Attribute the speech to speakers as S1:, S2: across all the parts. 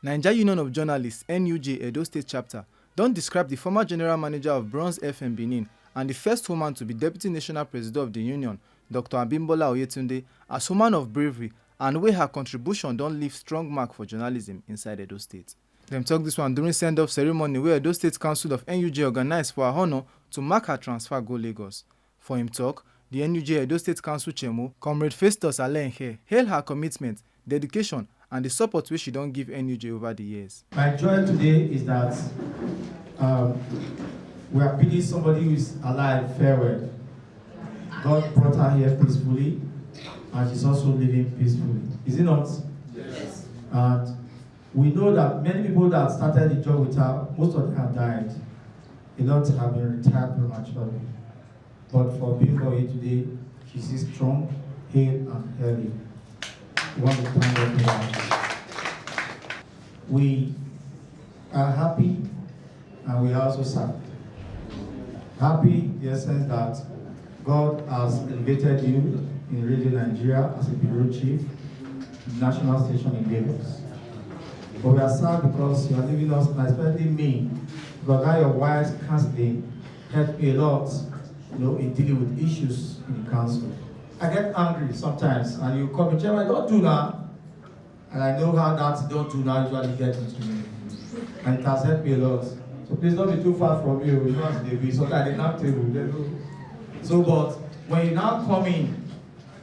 S1: Nigeria Union of Journalists (NUJ) Edo State Chapter don describe the former General Manager of Bronze FM Benin and the first woman to be Deputy National President of the Union, Dr. Abimbola Oyetunde, as woman of bravery and wey her contribution don leave strong mark for journalism inside Edo State. Dem tok dis one during send-off ceremony wey Edo State Council of NUJ organize for her honour to mark her transfer go Lagos. For im talk, the NUJ Edo State Council Chairman, Comrade Festus Alenhe, hail her commitment, dedication and the support which she don give NUJ over the years.
S2: My joy today is that we are bidding somebody who is alive farewell. God brought her here peacefully, and she's also living peacefully. Is it not? Yes. And we know that many people that started the job with her, most of them have died. A lot have been retired prematurely. But for being here today, she is strong, hale, and healthy. We want to thank God for that. We are happy and we are also sad. Happy in the sense that God has elevated you in Radio Nigeria as a bureau chief, national station in Lagos. But we are sad because you are leaving us, and especially me, because now your wife's counseling helped me a lot, in dealing with issues in the council. I get angry sometimes, and you call me, Chairman, don't do that. And I know how that don't do now usually get into me. And it has helped me a lot. So please don't be too far from me. You know as they be. Sometimes they not table. So, but when you now come in,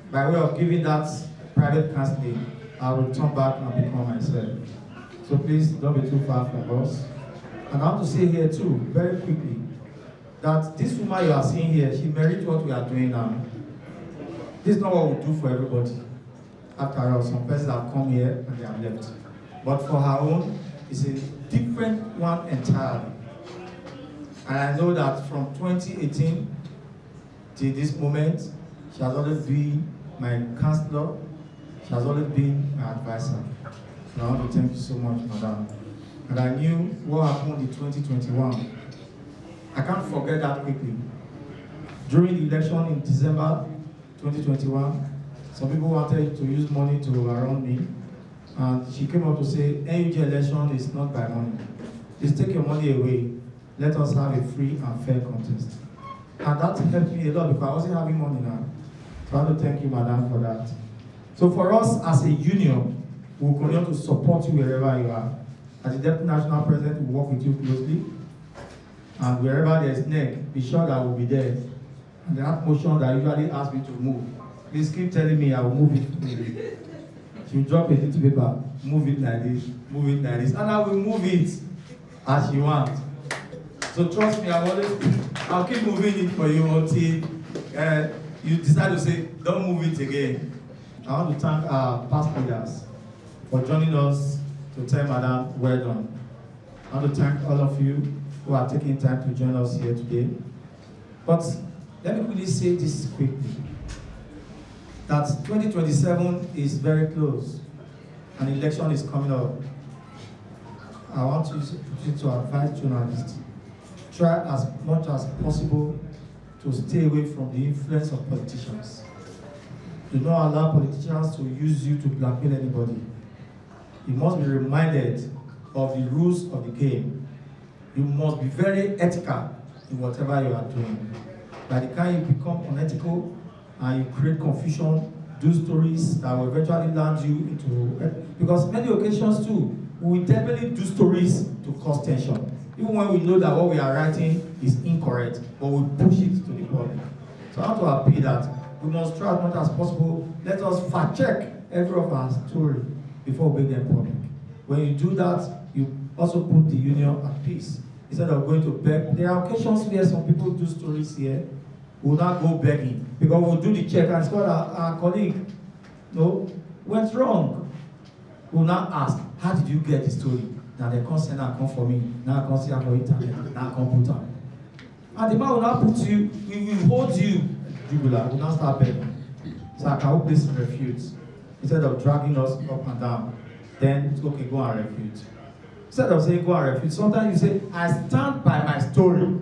S2: by way of giving that private counseling, I will turn back and become myself. So please don't be too far from us. And I want to say here too, very quickly, that this woman you are seeing here, she merits what we are doing now. This is not what we do for everybody. After all, some persons have come here and they have left. But for her own, it's a different one entirely. And I know that from 2018 till this moment, she has always been my counselor. She has always been my advisor. And I want to thank you so much, madam. And I knew what happened in 2021. I can't forget that quickly. During the election in December 2021, some people wanted to use money to surround me. And she came up to say, NUJ election is not by money. Please take your money away. Let us have a free and fair contest. And that helped me a lot because I wasn't having money now. So I want to thank you, madam, for that. So for us as a union, we will continue to support you wherever you are. As the Deputy National President, we will work with you closely. And wherever there is need, be sure that we'll be there. And that motion that usually asks me to move, please keep telling me I will move it. She'll drop a little paper, move it like this, and I will move it as she wants. So trust me, I'll keep moving it for you until you decide to say, don't move it again. I want to thank our past leaders for joining us to tell Madam, well done. I want to thank all of you who are taking time to join us here today. But let me quickly say this quickly, that 2027 is very close, and election is coming up. I want you to advise journalists, try as much as possible to stay away from the influence of politicians. Do not allow politicians to use you to blackmail anybody. You must be reminded of the rules of the game. You must be very ethical in whatever you are doing. By the time you become unethical and you create confusion, do stories that will eventually land you into, because many occasions too, we will definitely do stories to cause tension. Even when we know that what we are writing is incorrect, but we push it to the public. So I want to appeal that we must try as much as possible, let us fact check every of our story before we make them public. When you do that, you also put the union at peace. Instead of going to beg, there are occasions where some people do stories here, we will not go begging, because we'll do the check and it's called our colleague, went wrong. We will not ask, how did you get the story? Now they come send and come for me, now I come see her for internet, now I come put her. And the man will not put you, we will hold you, jugular, will not start begging. So I can hope this refute. Instead of dragging us up and down, then it's okay, go and refute. Instead of saying go and refute, sometimes you say, I stand by my story.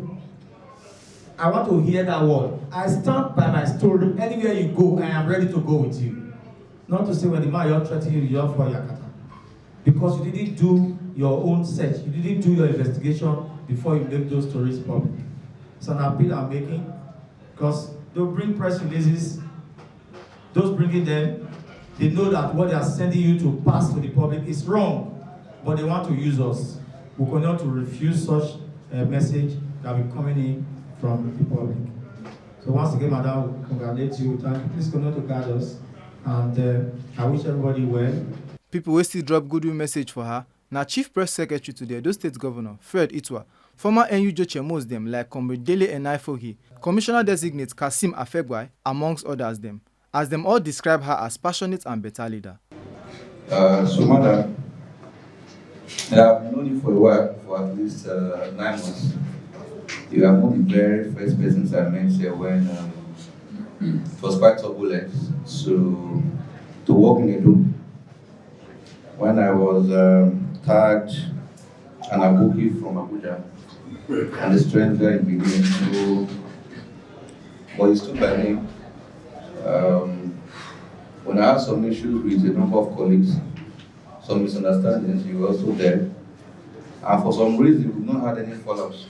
S2: I want to hear that word. I stand by my story. Anywhere you go, I am ready to go with you. Not to say when the man you're threatening you, you're for Yakata. because you didn't do your own search, you didn't do your investigation before you make those stories public. It's an appeal I'm making, because they'll bring press releases, those bringing them, they know that what they are sending you to pass to the public is wrong, but they want to use us. We continue to refuse such a message that will be coming in from the public. So once again, Madam, we congratulate you. Thank you. Please continue to guide us, and I wish everybody well.
S1: People will still drop goodwill message for her. Now, Chief Press Secretary to the Edo State Governor, Fred Itwa, former NUJ chairmans them like Comrade Dele Enaifohi, Commissioner-designate Kasim Afegwai, amongst others them, as them all describe her as passionate and better leader.
S3: So, Madam, I've known you for a while, for at least 9 months. You are one of the very first persons I met here when it was quite turbulent to work in Edo. When I was tagged an Abuki from Abuja and a stranger in Benin, so but he stood by me. When I had some issues with a number of colleagues, some misunderstandings, you were also there. And for some reason, we've not had any follow-ups.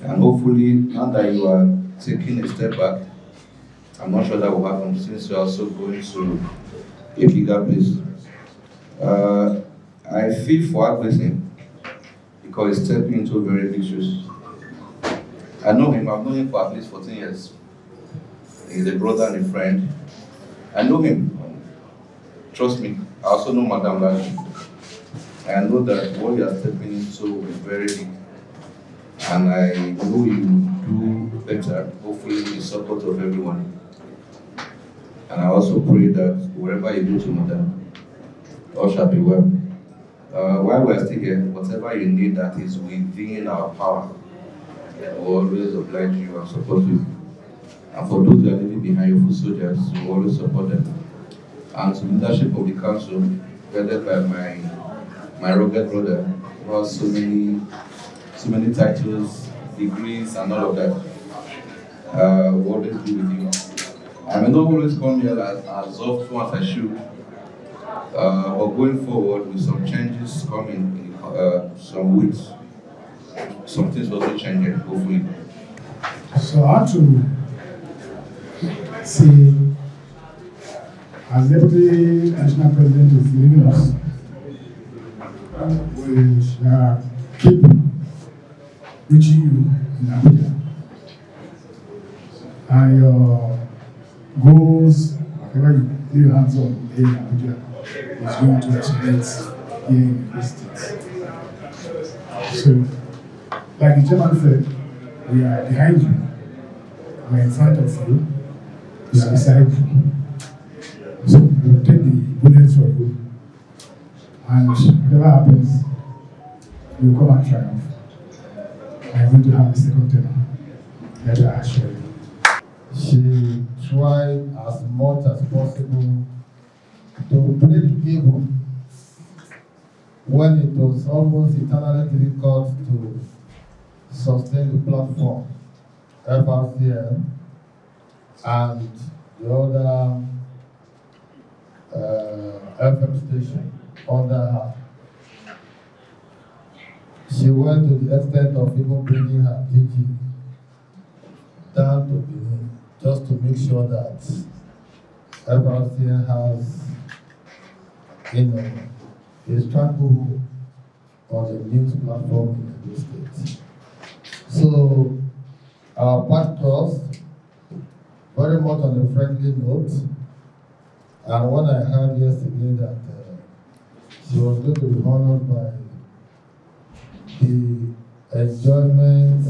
S3: And hopefully, now that you are taking a step back, I'm not sure that will happen since you're also going to a bigger place. I feel for everything because he's stepping into very big shoes. I know him, I've known him for at least 14 years. He's a brother and a friend. I know him. Trust me, I also know Madam Lash. I know that what you are stepping into is very big. And I know you will do better, hopefully with the support of everyone. And I also pray that wherever you go to, Madam, all shall be well. While we're still here, whatever you need that is within our power, we'll always oblige you and support you. And for those that are living behind your foot soldiers, we'll always support them. And to the leadership of the council, headed by my rugged brother, who has so many titles, degrees, and all of that, we'll always be with you. I may not always come here as often as I should, but going forward with some changes coming in some weeks, some things will also change, hopefully.
S4: So I want to say, as Deputy National President is leaving us, we shall keep reaching you in Abuja. And your goals, whatever you lay your hands on in Abuja, is going to resonate here in the state. So, like the chairman said, we are behind you, we are in front of you, we are beside you. So we will take the bullets for you, and whatever happens, you will come and triumph. I am going to have a second term. That I assure you.
S5: She tried as much as possible to break even when it was almost eternally difficult to sustain the platform, FRCN, and the other FM station under her. She went to the extent of even bringing her PG down to Benin just to make sure that FRCN has, a stranglehold on the news platform in the state. So our path crossed very much on a friendly note. And when I heard yesterday that she was going to be honored by the Enjoyment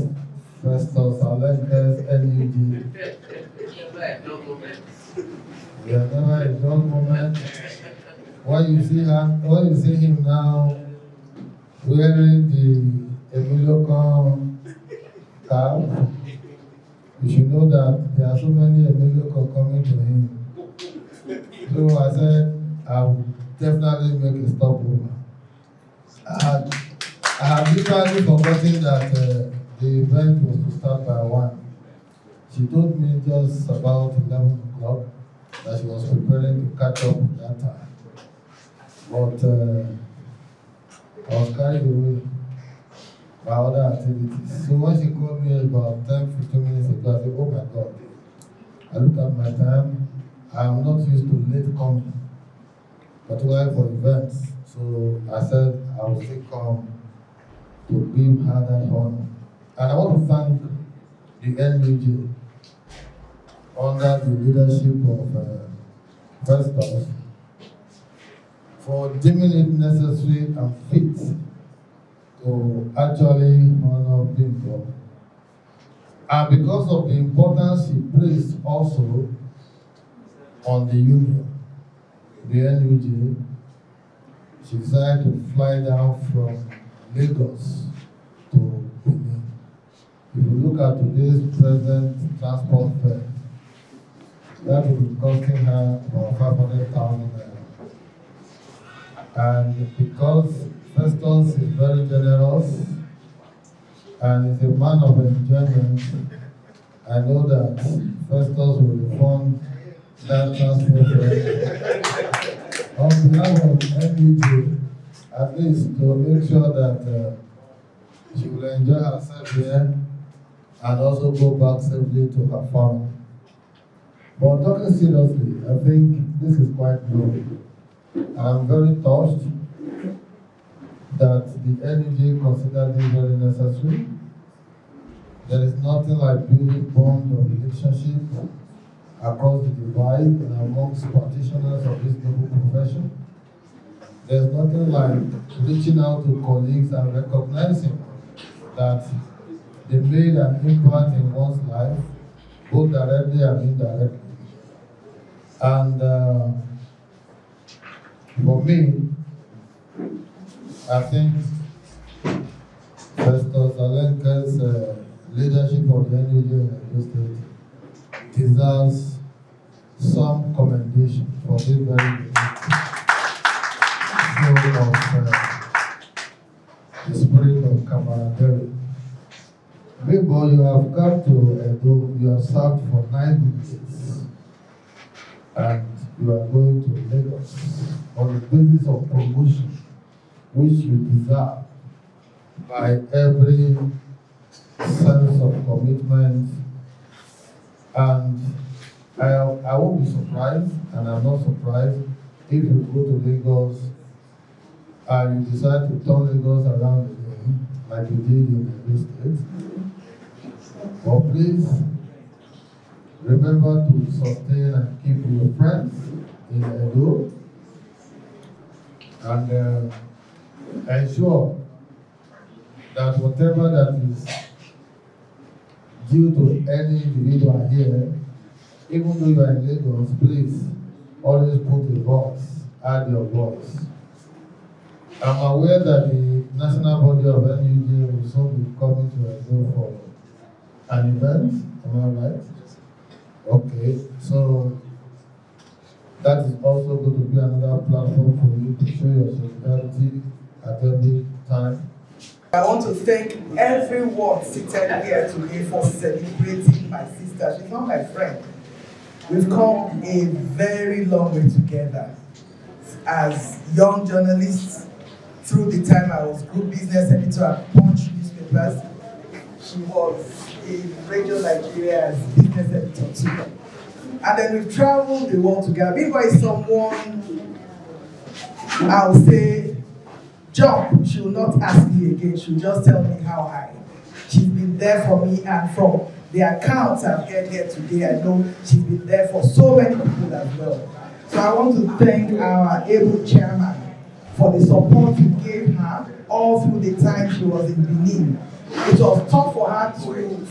S5: Festus Alekes NUJ. Yeah, never a dull moment. When you see him now wearing the Emilio cap, you should know that there are so many Emilio coming to him. So I said, I would definitely make a stopover. I had literally forgotten that the event was to start by 1. She told me just about 11 o'clock that she was preparing to catch up at that time. but I was carried away by other activities. So when she called me about 10-15 minutes ago, I said, oh my God. I looked at my time. I am not used to late coming, particularly for events. So I said I will still come to give her that honor. And I want to thank the NUJ under the leadership of Festus for deeming it necessary and fit to actually honor Bimbo. And because of the importance he placed also on the union, the NUJ, she decided to fly down from Lagos to Benin. If you look at today's present transport fare, that will be costing her about 500,000 naira. And because Festus is very generous and is a man of enjoyment, I know that Festus will refund that transport fare on behalf of NUJ, at least to make sure that she will enjoy herself here and also go back safely to her family. But talking seriously, I think this is quite low. I'm very touched that the NUJ considered this very necessary. There is nothing like building bond of relationship across the divide and amongst practitioners of this noble profession. There's nothing like reaching out to colleagues and recognizing that they made an impact in one's life, both directly and indirectly. And for me, I think Festus Alenka's leadership of the NUJ in Edo State deserves some commendation for this very show of the spirit of camaraderie. Big boy, you have come to Edo, you have served for 9 years, and you are going to Lagos on the basis of promotion, which you deserve by every sense of commitment. And I won't be surprised, and I'm not surprised, if you go to Lagos and you decide to turn Lagos around again, like you did in Edo State. But please remember to sustain and keep your friends in Edo, and ensure that whatever that is due to any individual here, even though you are in Lagos, please always put a voice, add your voice. I'm aware that the national body of NUJ will soon be coming to Edo for an event, am I right? Okay, so that is also going to be another platform for you to show your solidarity at every time.
S6: I want to thank everyone seated here today for celebrating my sister. She's not my friend. We've come a very long way together as young journalists. Through the time I was group business editor at Punch newspapers, she was in Radio Nigeria as business editor too. And then we've traveled the world together. Bimbo is someone, I'll say, jump, she will not ask me again, she'll just tell me how high. She's been there for me, and from the accounts I've heard here today, I know she's been there for so many people as well. So I want to thank our able chairman for the support we gave her all through the time she was in Benin. It was tough for her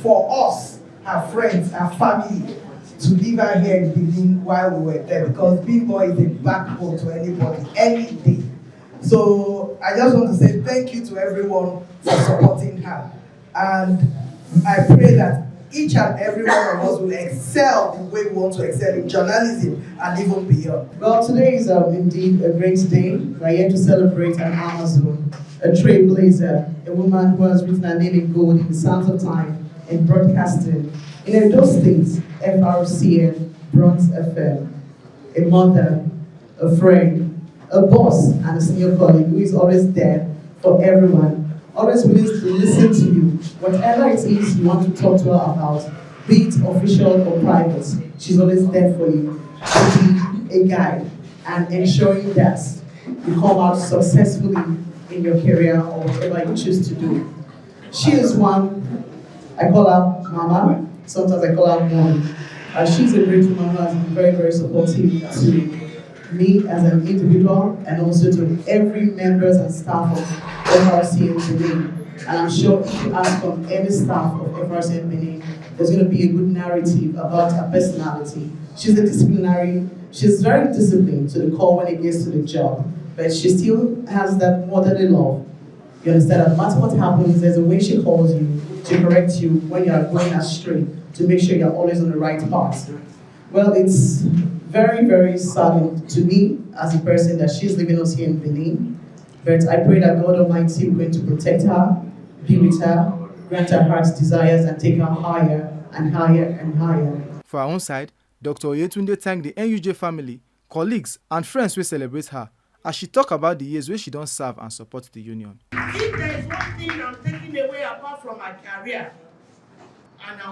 S6: for us, her friends, her family, to leave her here in Benin while we were there, because Bimbo is a backbone to anybody, any day. So I just want to say thank you to everyone for supporting her. And I pray that each and every one of us will excel the way we want to excel in journalism and even beyond.
S7: Well, today is indeed a great day. We're here to celebrate an Amazon, a trailblazer, a woman who has written her name in gold in the sands of time in broadcasting in Edo State, FRCN, Bronze FM, a mother, a friend, a boss and a senior colleague who is always there for everyone, always willing to listen to you. Whatever it is you want to talk to her about, be it official or private, she's always there for you to be a guide and ensuring that you come out successfully in your career or whatever you choose to do. She is one, I call her Mama, sometimes I call her Mom. She's a great woman who has been very, very supportive to me as an individual and also to every members and staff of FRC in Benin. And I'm sure if you ask from any staff of FRC in Benin, there's going to be a good narrative about her personality. She's a disciplinary, she's very disciplined to the core when it gets to the job, but she still has that motherly love. You understand that no matter what happens, there's a way she calls you to correct you when you are going astray, to make sure you're always on the right path. Well, it's very, very saddening to me as a person that she's leaving us here in Benin. But I pray that God Almighty is going to protect her, be with her, grant her heart's desires, and take her higher and higher and higher.
S1: For her own side, Dr. Oyetunde thanked the NUJ family, colleagues, and friends who celebrate her as she talk about the years where she don't serve and support the union.
S8: If there is one thing I'm taking away apart from my career, and I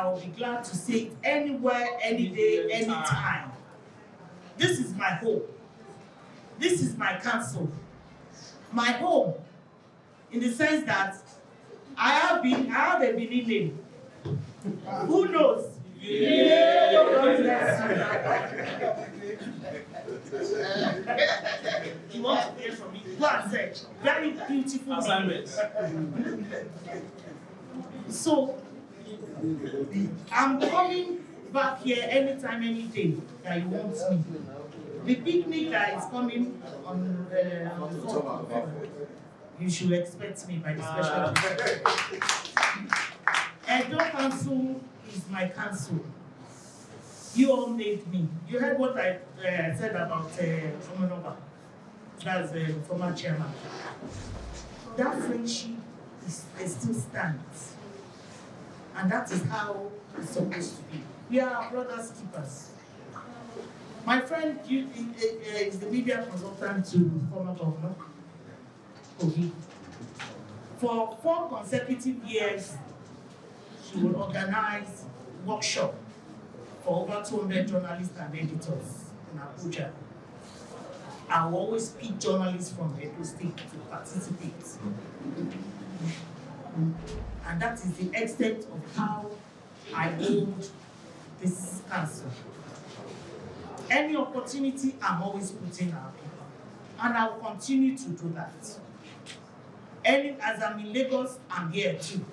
S8: will be glad to see it anywhere, any day, anytime. This is my home. This is my council. My home, in the sense that I have a Benin name. Who knows? Yeah. You want to hear from me? Go and search. Very beautiful assignments. So I'm coming back here anytime, any day that you want me. The picnic that is coming on the 4th, you should expect me by the special Edo Council is my council. You all made me. You heard what I said about Omonova. That's the former chairman. That friendship still stands. And that is how it's supposed to be. We are brothers keepers. My friend is the media consultant to former governor, Kogi. For 4 consecutive years, she will organize workshop for over 200 journalists and editors in Abuja. I will always pick journalists from Edo State to participate. And that is the extent of how I hold this council. Any opportunity, I'm always putting out people. And I will continue to do that. As I'm in Lagos, I'm here too.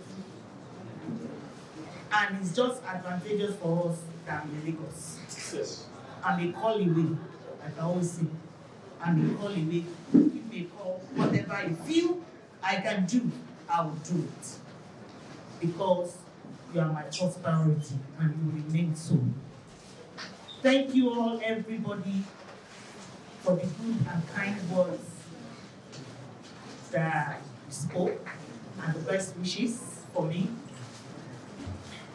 S8: And it's just advantageous for us that I'm in Lagos. Yes. I'm a call away, like I always say. I'm a call away. Give me a call, whatever you feel I can do, I will do it. Because you are my first priority and you will remain so. Thank you all, everybody, for the good and kind words that you spoke and the best wishes for me.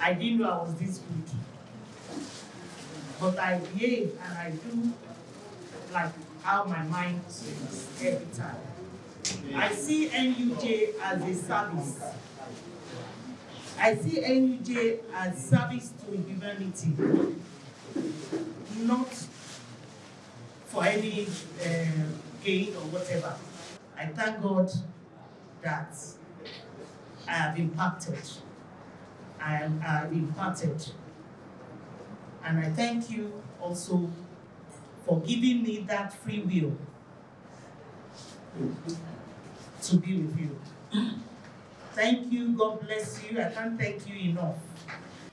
S8: I didn't know I was this good, but I behave and I do like how my mind is every time. I see NUJ as a service. I see NUJ as service to humanity, not for any gain or whatever. I thank God that I have impacted. I have imparted. And I thank you also for giving me that free will to be with you. Thank you, God bless you. I can't thank you enough.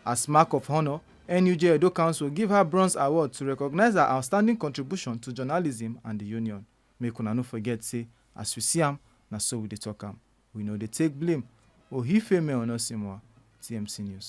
S1: As mark of honor, NUJ Edo Council give her Bronze Award to recognize her outstanding contribution to journalism and the union. Make una no forget, say, as we see am, na so we dey talk am. We know they take blame. Ohife me onosimwa, TMC News.